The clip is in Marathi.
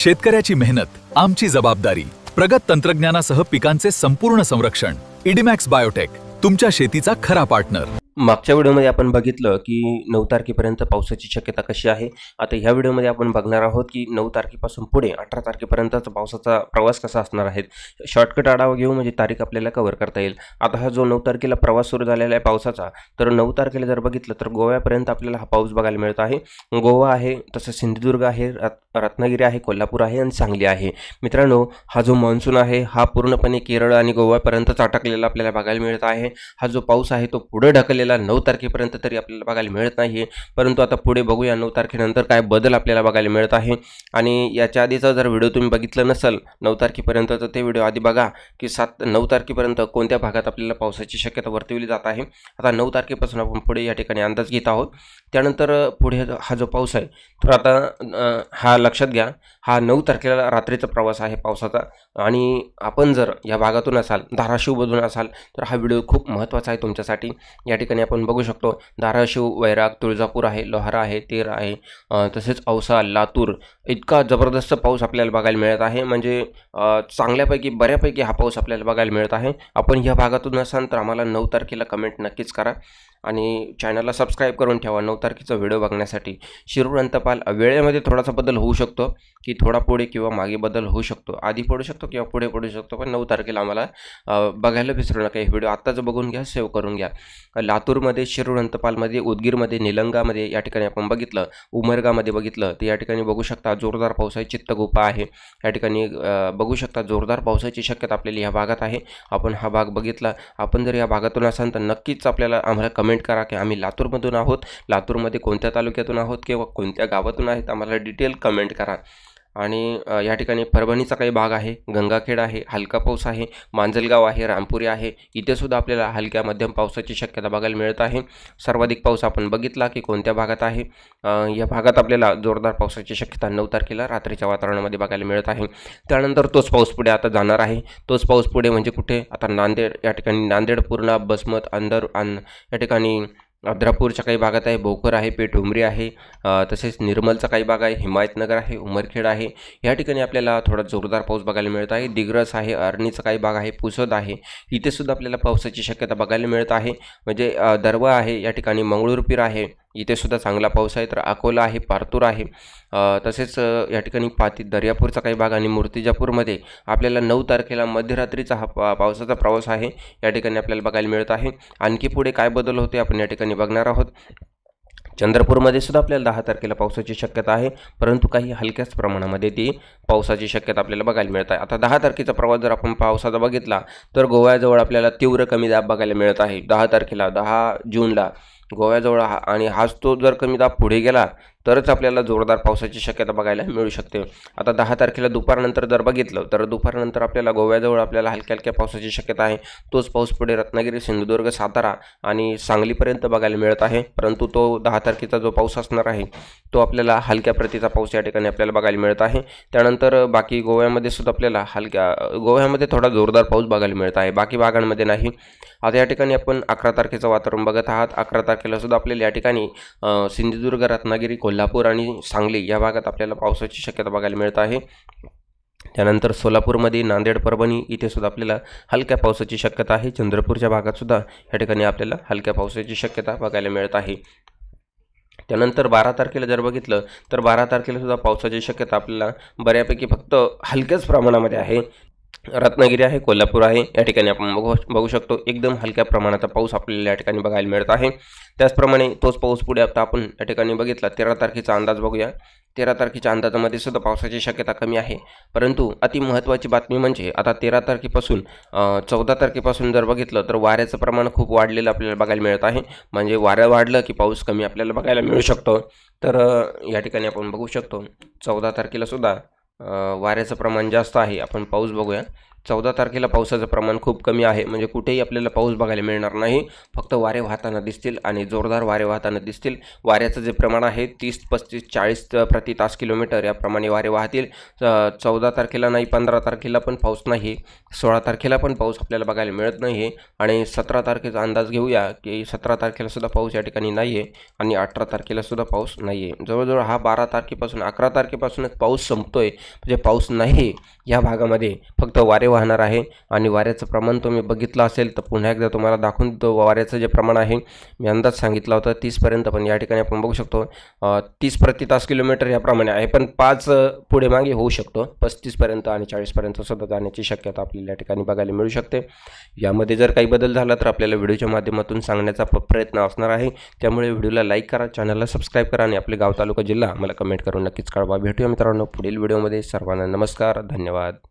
शेतकऱ्याची मेहनत आमची जबाबदारी. प्रगत तंत्रज्ञानासह पिकांचे संपूर्ण संरक्षण. इडीमॅक्स बायोटेक, तुमच्या शेतीचा खरा पार्टनर. मागच्या व्हिडिओमध्ये आपण बघितलं की 9 तारखेपर्यंत पावसाची शक्यता कशी आहे. आता ह्या व्हिडिओमध्ये आपण बघणार आहोत की 9 तारखेपासून पुढे 18 तारखेपर्यंतचा पावसाचा प्रवास कसा असणार आहे. शॉर्टकट आढावा घेऊ म्हणजे तारीख आपल्याला कव्हर करता येईल. आता हा जो 9 तारखेला प्रवास सुरू झालेला आहे पावसाचा, तर 9 तारखेला जर बघितलं तर गोव्यापर्यंत आपल्याला हा पाऊस बघायला मिळत आहे. गोवा आहे, तसं सिंधुदुर्ग आहे, रत्नागिरी आहे, कोल्हापूर आहे आणि सांगली आहे. मित्रांनो, हा जो मान्सून आहे हा पूर्णपणे केरळ आणि गोव्यापर्यंतच अटकलेला आपल्याला बघायला मिळत आहे. हा जो पाऊस आहे तो पुढे ढकललेला 9 तारखेपर्यंत तरी आपल्याला बघायला मिळत नाही. परंतु आता पुढे बघूया 9 तारखेनंतर काय बदल आपल्याला बघायला मिळत आहे. आणि याच्या आधीचा जर व्हिडिओ तुम्ही बघितलं नसेल 9 तारखेपर्यंतचं, ते व्हिडिओ आधी बघा की 9 तारखेपर्यंत कोणत्या भागात आपल्याला पावसाची शक्यता वर्तवली जात आहे. आता 9 तारखेपासून आपण पुढे या ठिकाणी अंदाज घेत आहोत. त्यानंतर पुढे हा जो पाऊस आहे तर आता हा लक्षात घ्या, हा 9 तारखेला रात्रीचा प्रवास आहे पावसाचा. आणि आपण जर या भागातून असाल, धाराशिवमधून असाल, तर हा व्हिडिओ खूप महत्त्वाचा आहे तुमच्यासाठी. या ठिकाणी आपण बघू शकतो धाराशिव, वैराग, तुळजापूर आहे, लोहारा आहे, तेर आहे, तसेच औसा, लातूर, इतका जबरदस्त पाऊस आपल्याला बघायला मिळत आहे. म्हणजे चांगल्यापैकी बऱ्यापैकी हा पाऊस आपल्याला बघायला मिळत आहे. आपण ह्या भागातून असाल तर आम्हाला 9 तारखेला कमेंट नक्कीच करा आणि चॅनलला सबस्क्राईब करून ठेवा 9 तारखेचा व्हिडिओ बघण्यासाठी. शिरूर अंतपाल वेळेमध्ये थोडासा बदल होऊ शकतो की थोडा पुढे किंवा मागे बदल होऊ शकतो, आधी पडू शकतो किंवा पुढे पडू शकतो, पण 9 तारखेला आम्हाला बघायला विसरू नका. हे व्हिडिओ आत्ताच बघून घ्या, सेव्ह करून घ्या. लातूरमध्ये, शिरूर अंतपालमध्ये, उदगीरमध्ये, निलंगामध्ये या ठिकाणी आपण बघितलं, उमरगामध्ये बघितलं तर या ठिकाणी बघू शकता जोरदार पावसाची चित्तगुफा आहे. या ठिकाणी बघू शकता जोरदार पावसाची शक्यता आपल्याला ह्या भागात आहे. आपण हा भाग बघितला. आपण जर या भागातून असाल तर नक्कीच आपल्याला आम्हाला कमेंट करा की आम्ही लातूरमधून आहोत, लातूरमध्ये कोणत्या तालुक्यातून आहोत किंवा कोणत्या गावातून आहेत, आम्हाला डिटेल कमेंट करा. आणि या ठिकाणी परभणीचा काही भाग आहे, गंगाखेड आहे, हलका पाऊस आहे, मांजलगाव आहे, रामपुरी आहे, इथे सुद्धा आपल्याला हलक्या मध्यम पावसाची शक्यता बघायला मिळत आहे. सर्वाधिक पाऊस आपण बघितला की कोणत्या भागात आहे. या भागात आपल्याला जोरदार पावसाची शक्यता 9 तारखेला रात्रीच्या वातावरणामध्ये बघायला मिळत आहे. त्यानंतर तोच पाऊस पुढे आता जाणार आहे. तोच पाऊस पुढे म्हणजे कुठे, आता नांदेड, या ठिकाणी नांदेड, पूर्णा, बसमत, अंदर या ठिकाणी अर्धापूरच्या काही भागात आहे, भोकर आहे, पेठुंबरी आहे, तसेच निर्मलचा काही भाग आहे, हिमायतनगर आहे, उमरखेड आहे. या ठिकाणी आपल्याला थोडा जोरदार पाऊस बघायला मिळत आहे. दिग्रस आहे, अरणीचा काही भाग आहे, पुसद आहे, इथे सुद्धा आपल्याला पावसाची शक्यता बघायला मिळत आहे. म्हणजे दरवा आहे, या ठिकाणी मंगळूरपीर आहे, इथे सुद्धा चांगला पाऊस आहे. तर अकोला आहे, पारतूर आहे, तसेच या ठिकाणी दर्यापूरचा काही भाग आणि मूर्तिजापूरमध्ये आपल्याला 9 तारखेला मध्यरात्रीचा हा पावसाचा प्रवास आहे या ठिकाणी आपल्याला बघायला मिळत आहे. आणखी पुढे काय बदल होते आपण या ठिकाणी बघणार आहोत. चंद्रपूरमध्ये सुद्धा आपल्याला 10 तारखेला पावसाची शक्यता आहे, परंतु काही हलक्याच प्रमाणामध्ये ती पावसाची शक्यता आपल्याला बघायला मिळत आहे. आता 10 तारखेचा प्रवास जर आपण पावसाचा बघितला तर गोव्याजवळ आपल्याला तीव्र कमी दाब बघायला मिळत आहे 10 तारखेला, 10 जूनला गोव्याजवळ. आणि हाच तो जर कमी दाब पुढे गेला तरच आपल्याला जोरदार पावसाची शक्यता बघायला मिळू शकते. आता 10 तारखेला दुपारनंतर जर बघितलं तर दुपारनंतर आपल्याला गोव्याजवळ आपल्याला हलक्या हलक्या पावसाची शक्यता आहे. तोच पाऊस पुढे रत्नागिरी, सिंधुदुर्ग, सातारा आणि सांगलीपर्यंत बघायला मिळत आहे. परंतु तो 10 तारखेचा जो पाऊस असणार आहे तो आपल्याला हलक्या प्रतीचा पाऊस या ठिकाणी आपल्याला बघायला मिळत आहे. त्यानंतर बाकी गोव्यामध्ये सुद्धा आपल्याला गोव्यामध्ये थोडा जोरदार पाऊस बघायला मिळत आहे, बाकी भागांमध्ये नाही. आता या ठिकाणी आपण 11 तारखेचं वातावरण बघत आहात. 11 तारखेला सुद्धा आपल्याला या ठिकाणी सिंधुदुर्ग, रत्नागिरी, कोल्हापूर आणि सांगली या भागात आपल्याला पावसाची शक्यता बघायला मिळत आहे. त्यानंतर सोलापूरमध्ये, नांदेड, परभणी इथे सुद्धा आपल्याला हलक्या पावसाची शक्यता आहे. चंद्रपूरच्या भागात सुद्धा या ठिकाणी आपल्याला हलक्या पावसाची शक्यता बघायला मिळत आहे. त्यानंतर 12 तारखेला जर बघितलं तर 12 तारखेला सुद्धा पावसाची शक्यता आपल्याला बऱ्यापैकी फक्त हलक्याच प्रमाणामध्ये आहे. रत्नागिरी आहे, कोल्हापूर आहे, या ठिकाणी आपण बघू शकतो एकदम हलक्या प्रमाणाचा पाऊस आपल्याला या ठिकाणी बघायला मिळत आहे. त्याचप्रमाणे तोच पाऊस पुढे आता आपण या ठिकाणी बघितला 13 तारखेचा अंदाज बघूया. 13 तारखेच्या अंदाजामध्ये सुद्धा पावसाची शक्यता कमी आहे. परंतु अति महत्त्वाची बातमी म्हणजे आता 13 तारखेपासून 14 तारखेपासून जर बघितलं तर वाऱ्याचं प्रमाण खूप वाढलेलं आपल्याला बघायला मिळत आहे. म्हणजे वारं वाढलं की पाऊस कमी आपल्याला बघायला मिळू शकतो. तर या ठिकाणी आपण बघू शकतो 14 तारखेला सुद्धा वाऱ्याचं प्रमाण जास्त आहे. आपण पाऊस बघूया. 14 तारखेला पावसाचं प्रमाण खूप कमी आहे, म्हणजे कुठेही आपल्याला पाऊस बघायला मिळणार नाही. फक्त वारे वाहताना दिसतील आणि जोरदार वारे वाहताना दिसतील. वाऱ्याचं जे प्रमाण आहे 30, 35, 40 प्रति तास किलोमीटर याप्रमाणे वारे वाहतील. 14 तारखेला नाही, 15 तारखेला पण पाऊस नाही, 16 तारखेला पण पाऊस आपल्याला बघायला मिळत नाही आणि 17 तारखेचा अंदाज घेऊया की 17 तारखेला सुद्धा पाऊस या ठिकाणी नाही आहे आणि 18 तारखेला सुद्धा पाऊस नाही आहे. जवळजवळ हा 12 तारखेपासून 11 तारखेपासूनच पाऊस संपतोय, म्हणजे पाऊस नाही या भागामध्ये, फक्त वारे वाहणार आहे. आणि वाऱ्याचं प्रमाण तुम्ही बघितलं असेल तर पुन्हा एकदा तुम्हाला दाखवून देतो. वाऱ्याचं जे प्रमाण आहे मी अंदाज सांगितला होता 30पर्यंत, पण या ठिकाणी आपण बघू शकतो 30 प्रति तास किलोमीटर याप्रमाणे आहे, पण 5 पुढे मागे होऊ शकतो. 35पर्यंत आणि 40पर्यंत सुद्धा जाण्याची शक्यता आपल्याला या ठिकाणी बघायला मिळू शकते. यामध्ये जर काही बदल झाला तर आपल्याला व्हिडिओच्या माध्यमातून सांगण्याचा प्रयत्न असणार आहे. त्यामुळे व्हिडिओला लाईक करा, चॅनलला सबस्क्राईब करा आणि आपले गाव तालुका जिल्हा मला कमेंट करून नक्कीच कळवा. भेटूया मित्रांनो पुढील व्हिडिओमध्ये. सर्वांना नमस्कार, धन्यवाद.